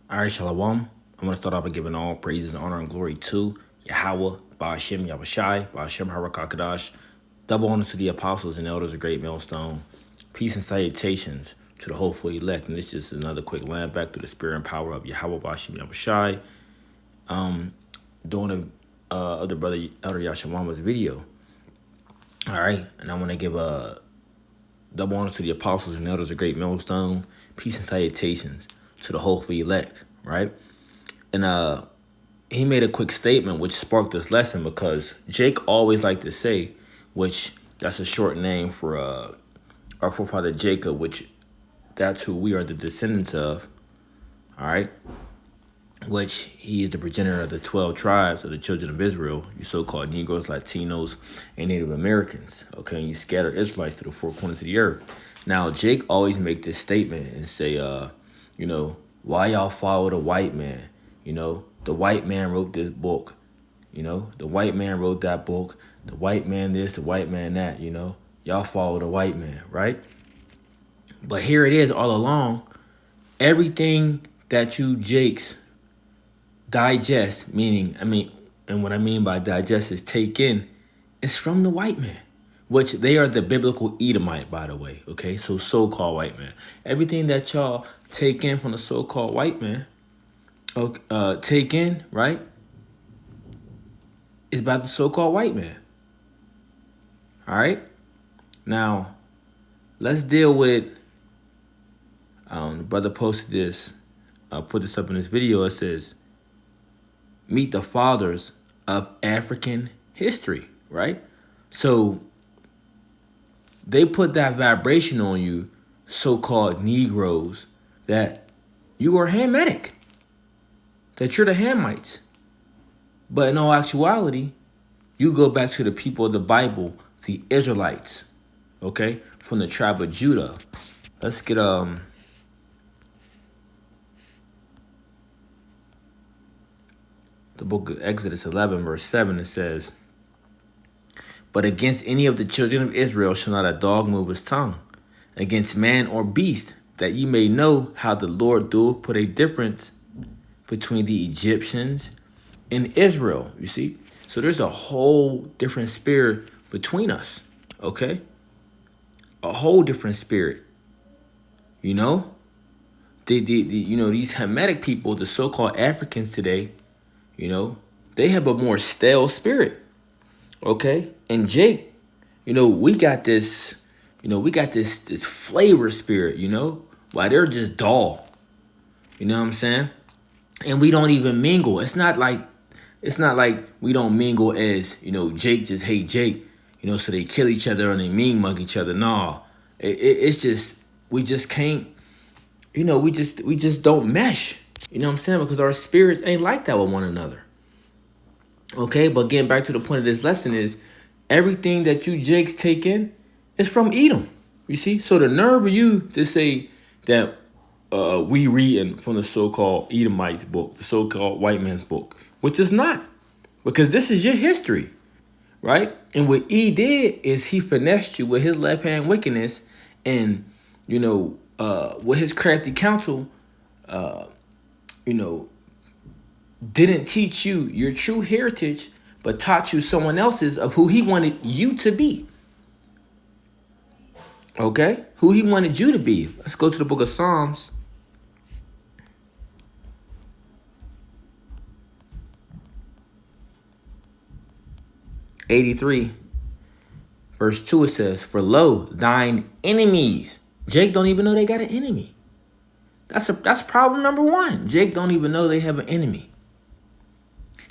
All right, Shalom. I'm going to start off by giving all praises, honor, and glory to Yahweh, Ba'ashem, Yahushai, Ba'ashem, Harakakadash. Double honor to the apostles and elders of Great Millstone. Peace and salutations to the hopeful elect. And this is just another quick land back through the spirit and power of Yahweh, Ba'ashem, Yahushai. Doing a other brother, Elder Yashamama's video. All right. And I want to give a double honor to the apostles and elders of Great Millstone. Peace and salutations to the hopeful elect, right? And he made a quick statement which sparked this lesson because Jake always liked to say, which that's a short name for our forefather Jacob, which that's who we are the descendants of, all right? Which he is the progenitor of the 12 tribes of the children of Israel, you so-called Negroes, Latinos, and Native Americans, okay? And you scatter Israelites to the four corners of the earth. Now, Jake always make this statement and say, why y'all follow the white man? The white man wrote this book. The white man wrote that book. The white man this, the white man that, Y'all follow the white man, right? But here it is all along. Everything that you Jakes digest, and what I mean by digest is take in, is from the white man, which they are the biblical Edomite, by the way, okay? So-called white man. Everything that y'all take in from the so-called white man, take in, right, is about the so-called white man. All right? Now, let's deal with, the brother posted this, put this up in this video. It says, meet the fathers of African history, right? So they put that vibration on you, so-called Negroes, that you are Hamitic, that you're the Hamites. But in all actuality, you go back to the people of the Bible, the Israelites, okay, from the tribe of Judah. Let's get the book of Exodus 11, verse 7. It says, but against any of the children of Israel shall not a dog move his tongue, against man or beast, that ye may know how the Lord doeth put a difference between the Egyptians and Israel. You see? So there's a whole different spirit between us, okay? A whole different spirit. These Hamitic people, the so-called Africans today, they have a more stale spirit, okay? And Jake, we got this, this flavor spirit, while they're just dull. You know what I'm saying? And we don't even mingle. It's not like we don't mingle as, Jake just hate Jake, so they kill each other and they mean mug each other. No, it's just, we just can't, we just don't mesh. You know what I'm saying? Because our spirits ain't like that with one another. Okay, but getting back to the point of this lesson is everything that you Jakes take in is from Edom. You see? So the nerve of you to say that we reading from the so-called Edomites book, the so-called white man's book, which is not, because this is your history, right? And what E did is he finessed you with his left-hand wickedness, and with his crafty counsel, didn't teach you your true heritage, but taught you someone else's of who he wanted you to be. Okay? Who he wanted you to be. Let's go to the book of Psalms. '83, verse 2, it says, for lo, thine enemies. Jake don't even know they got an enemy. That's problem number one. Jake don't even know they have an enemy.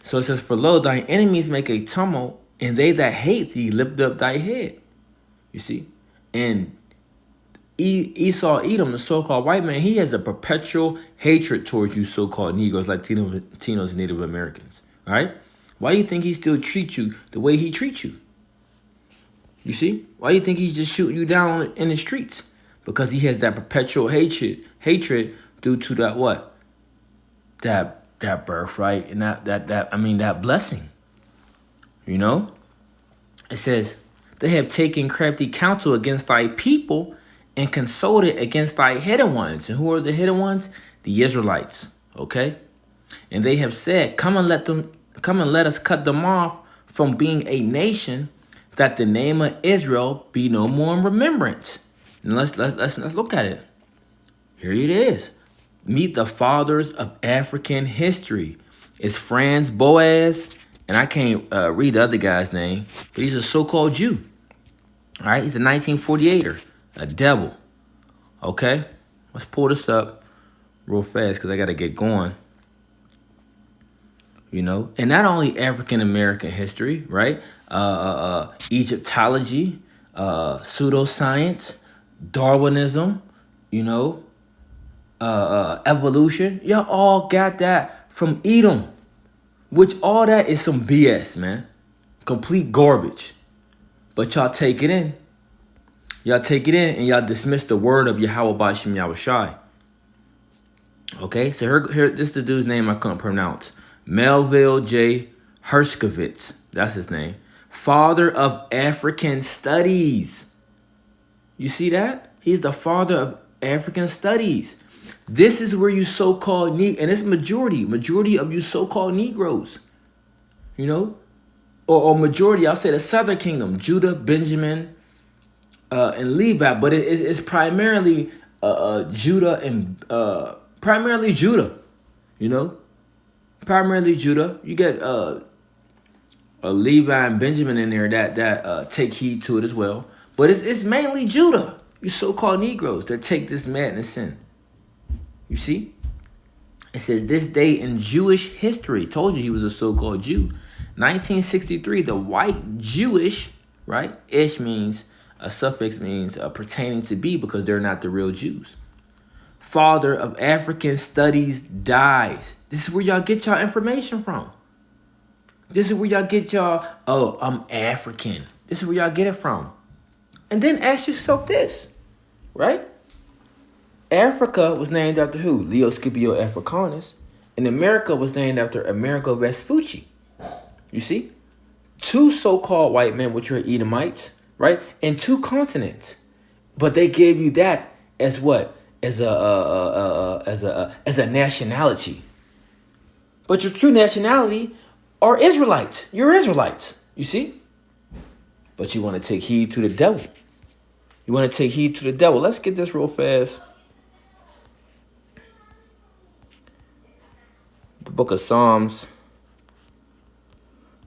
So it says, for lo, thine enemies make a tumult, and they that hate thee lift up thy head. You see? And Esau, Edom, the so-called white man, he has a perpetual hatred towards you so-called Negroes, Latinos, and Native Americans. All right? Why do you think he still treats you the way he treats you? You see? Why do you think he's just shooting you down in the streets? Because he has that perpetual hatred due to that what? That birthright and that blessing. It says, they have taken crafty counsel against thy people and consulted against thy hidden ones. And who are the hidden ones? The Israelites. Okay? And they have said, come and let us cut them off from being a nation, that the name of Israel be no more in remembrance. And let's look at it. Here it is. Meet the fathers of African history. It's Franz Boas, and I can't read the other guy's name, but he's a so-called Jew. All right, he's a 1948er, a devil. Okay, let's pull this up real fast because I got to get going. You know, and not only African American history, right? Egyptology, pseudoscience, Darwinism, you know, evolution. Y'all all got that from Edom, which all that is some BS, man. Complete garbage. But y'all take it in. Y'all take it in and y'all dismiss the word of Yahweh Bashim Yahushai. Okay, so here, this is the dude's name I couldn't pronounce. Melville J. Hershkovitz. That's his name. Father of African Studies. You see that? He's the father of African Studies. This is where you so-called and it's majority of you so-called Negroes. You know? Or majority, I'll say the Southern Kingdom, Judah, Benjamin, and Levi, but it's primarily Judah and primarily Judah, you know, primarily Judah. You get Levi and Benjamin in there that take heed to it as well, but it's mainly Judah, you so-called Negroes, that take this madness in. You see, it says this day in Jewish history. Told you he was a so-called Jew. 1963, the white Jewish, right? Ish means, a suffix means pertaining to be, because they're not the real Jews. Father of African Studies dies. This is where y'all get y'all information from. This is where y'all get y'all, oh, I'm African. This is where y'all get it from. And then ask yourself this, right? Africa was named after who? Leo Scipio Africanus. And America was named after Amerigo Vespucci. You see? Two so-called white men, which are Edomites, right? And two continents. But they gave you that as what? As a nationality. But your true nationality are Israelites. You're Israelites. You see? But you want to take heed to the devil. You want to take heed to the devil. Let's get this real fast. The book of Psalms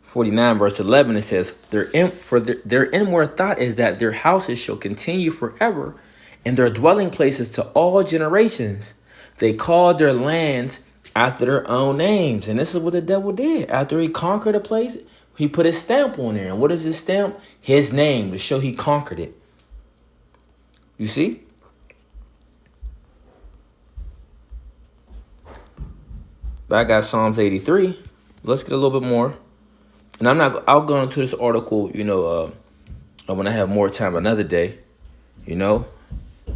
49 verse 11, it says, their inward thought is that their houses shall continue forever, and their dwelling places to all generations. They called their lands after their own names. And this is what the devil did. After he conquered a place, he put his stamp on there. And what is his stamp? His name, to show he conquered it. You see? But I got Psalms 83. Let's get a little bit more. And I'll go into this article, you know, when I have more time another day, you know.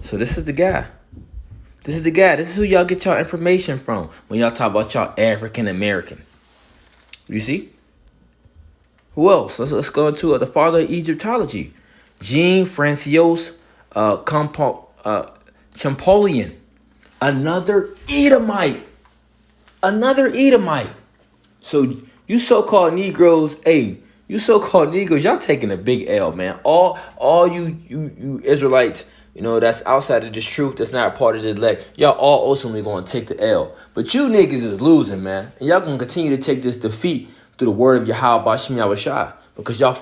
So this is the guy. This is the guy. This is who y'all get y'all information from when y'all talk about y'all African American. You see? Who else? Let's go into the father of Egyptology, Jean Francois Champollion, another Edomite. Another Edomite. So you so-called Negroes, you so-called Negroes, y'all taking a big L, man. All you Israelites, you know, that's outside of this truth, that's not a part of this elect, y'all all ultimately going to take the L. But you niggas is losing, man. And y'all going to continue to take this defeat through the word of Yahweh Bashim Yahushai, because y'all